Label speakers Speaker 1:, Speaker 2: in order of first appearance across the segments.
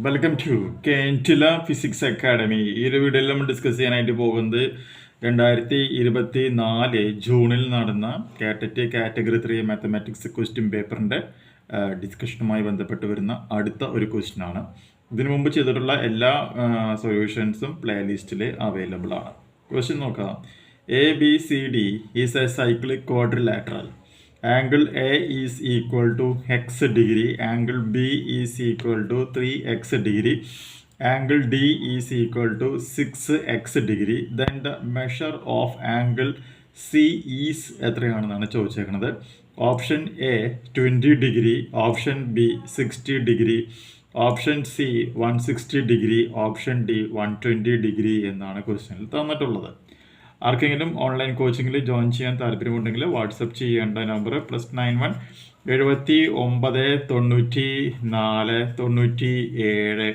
Speaker 1: Welcome to കേൻറ്റില physics academy. ഈ ഒരു വീഡിയോയിൽ നമ്മൾ ഡിസ്കസ് ചെയ്യാനായിട്ട് പോകുന്നത് 2024 ജൂണിൽ നടന്ന കാറ്ററ്റ് കാറ്റഗറി 3 മാത്തമാറ്റിക്സ് ക്വസ്റ്റ്യൻ പേപ്പറിൻ്റെ ഡിസ്കഷനുമായി ബന്ധപ്പെട്ട് വരുന്ന അടുത്ത ഒരു ക്വസ്റ്റ്യൻ ആണ്. ഇതിനു മുമ്പ് ചെയ്തിട്ടുള്ള എല്ലാ സൊല്യൂഷൻസും പ്ലേലിസ്റ്റിൽ അവൈലബിൾ ആണ്. ക്വസ്റ്റ്യൻ നോക്കാം. ABCD is A cyclic quadrilateral. Angle A is equal to x degree, angle B is equal to 3x degree, angle D is equal to 6x degree. Then the measure of angle C is എത്രയാണെന്നാണ് ചോദിച്ചേക്കുന്നത്. Option A 20 degree, option B 60 degree, option C 160 degree, option D 120 degree എന്നാണ് ക്വസ്റ്റ്യനിൽ തന്നിട്ടുള്ളത്. ആർക്കെങ്കിലും online കോച്ചിങ്ങിൽ join ചെയ്യാൻ താല്പര്യമുണ്ടെങ്കിൽ WhatsApp ചെയ്യേണ്ട number +91 79 94 97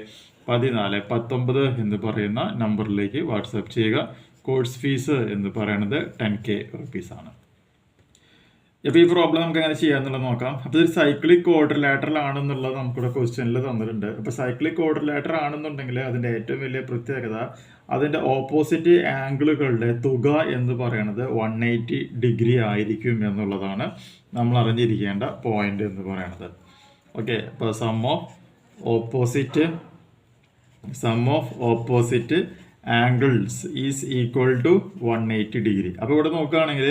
Speaker 1: 14 19 എന്ന് പറയുന്ന നമ്പറിലേക്ക് വാട്സപ്പ് ചെയ്യുക. കോഴ്സ് ഫീസ് എന്ന് പറയുന്നത് 10K റുപ്പീസാണ്. അപ്പോൾ ഈ പ്രോബ്ലം നമുക്ക് എങ്ങനെ ചെയ്യാമെന്നുള്ളത് നോക്കാം. അപ്പോൾ ഇത് സൈക്ലിക് ക്വാഡ്രിലാറ്ററൽ ആണെന്നുള്ളത് നമുക്കിവിടെ ക്വസ്റ്റ്യനിൽ തന്നിട്ടുണ്ട്. അപ്പോൾ സൈക്ലിക് ക്വാഡ്രിലാറ്ററൽ ആണെന്നുണ്ടെങ്കിൽ അതിൻ്റെ ഏറ്റവും വലിയ പ്രത്യേകത അതിൻ്റെ ഓപ്പോസിറ്റ് ആംഗിളുകളുടെ തുക എന്ന് പറയുന്നത് 180 ഡിഗ്രി ആയിരിക്കും എന്നുള്ളതാണ് നമ്മൾ അറിഞ്ഞിരിക്കേണ്ട പോയിന്റ് എന്ന് പറയുന്നത്. ഓക്കെ, അപ്പോൾ sum of opposite angles is equal to 180 degree. അപ്പോൾ ഇവിടെ നോക്കുകയാണെങ്കിൽ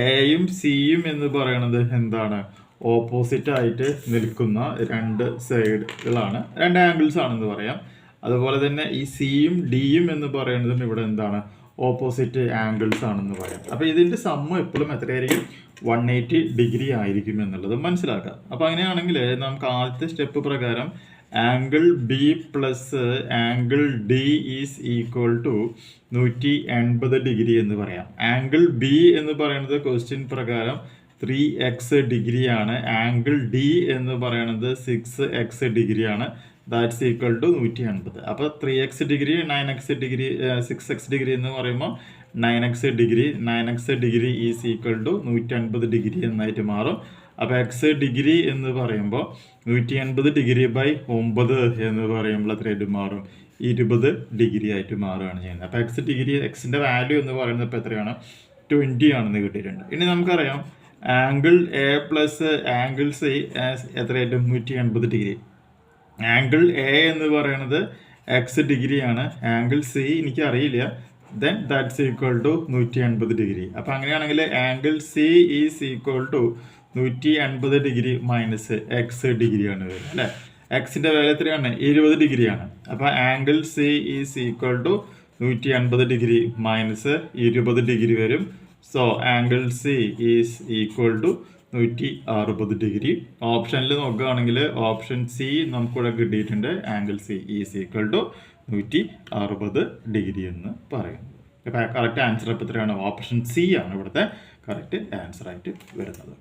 Speaker 1: എയും സിയും എന്ന് പറയുന്നത് എന്താണ്? ഓപ്പോസിറ്റ് ആയിട്ട് നിൽക്കുന്ന രണ്ട് സൈഡുകളാണ്, രണ്ട് ആംഗിൾസ് ആണെന്ന് പറയാം. അതുപോലെ തന്നെ ഈ സിയും ഡിയും എന്ന് പറയുന്നതും ഇവിടെ എന്താണ്? ഓപ്പോസിറ്റ് ആംഗിൾസ് ആണെന്ന് പറയാം. അപ്പോൾ ഇതിൻ്റെ സമ്മ് എപ്പോഴും എത്രയായിരിക്കും? 180 ഡിഗ്രി ആയിരിക്കും എന്നുള്ളത് മനസ്സിലാക്കാം. അപ്പോൾ അങ്ങനെയാണെങ്കിൽ നമുക്ക് ആദ്യത്തെ സ്റ്റെപ്പ് പ്രകാരം angle b plus angle d is equal to 180 degree എന്ന് പറയാം. ആംഗിൾ ബി എന്ന് പറയുന്നത് ക്വസ്റ്റ്യൻ പ്രകാരം 3x ഡിഗ്രിയാണ്. ആംഗിൾ ഡി എന്ന് പറയുന്നത് 6x ഡിഗ്രിയാണ്. That's equal to 180. അപ്പോൾ 3x degree 9x degree 6x degree എന്ന് പറയുമ്പോൾ 9x degree is equal to 180 degree എന്നായിട്ട് മാറും. അപ്പോൾ എക്സ് ഡിഗ്രി എന്ന് പറയുമ്പോൾ 180 ഡിഗ്രി ബൈ 9 എന്ന് പറയുമ്പോൾ എത്രയായിട്ട് മാറും? 20 ഡിഗ്രി ആയിട്ട് മാറുകയാണ് ചെയ്യുന്നത്. അപ്പോൾ എക്സിൻ്റെ വാല്യൂ എന്ന് പറയുന്നത് ഇപ്പോൾ എത്രയാണ്? 20 ആണെന്ന് കിട്ടിയിട്ടുണ്ട്. ഇനി നമുക്കറിയാം angle A plus angle C എത്രയായിട്ട്? 180 ഡിഗ്രി. ആംഗിൾ എ എന്ന് പറയുന്നത് എക്സ് ഡിഗ്രിയാണ്, ആംഗിൾ സി എനിക്കറിയില്ല. Then that's equal to 180 degree. അപ്പോൾ അങ്ങനെയാണെങ്കിൽ angle C is equal to 180 degree minus X ഡിഗ്രിയാണ് വരുന്നത് അല്ലേ. എക്സിൻ്റെ വാല്യൂ എത്രയാണ്? 20 ഡിഗ്രിയാണ്. അപ്പോൾ angle C is equal to 180 degree minus 20 degree വരും. So angle C is equal to 160 degree. ഓപ്ഷനിൽ നോക്കുകയാണെങ്കിൽ ഓപ്ഷൻ സി നമുക്കിവിടെ കിട്ടിയിട്ടുണ്ട്. Angle C is equal to 160 degree എന്ന് പറയുന്നത്. അപ്പോൾ കറക്റ്റ് ആൻസർ അപ്പോൾ എത്രയാണ്? ഓപ്ഷൻ സി ആണ് ഇവിടുത്തെ കറക്റ്റ് ആൻസർ ആയിട്ട് വരുന്നത്.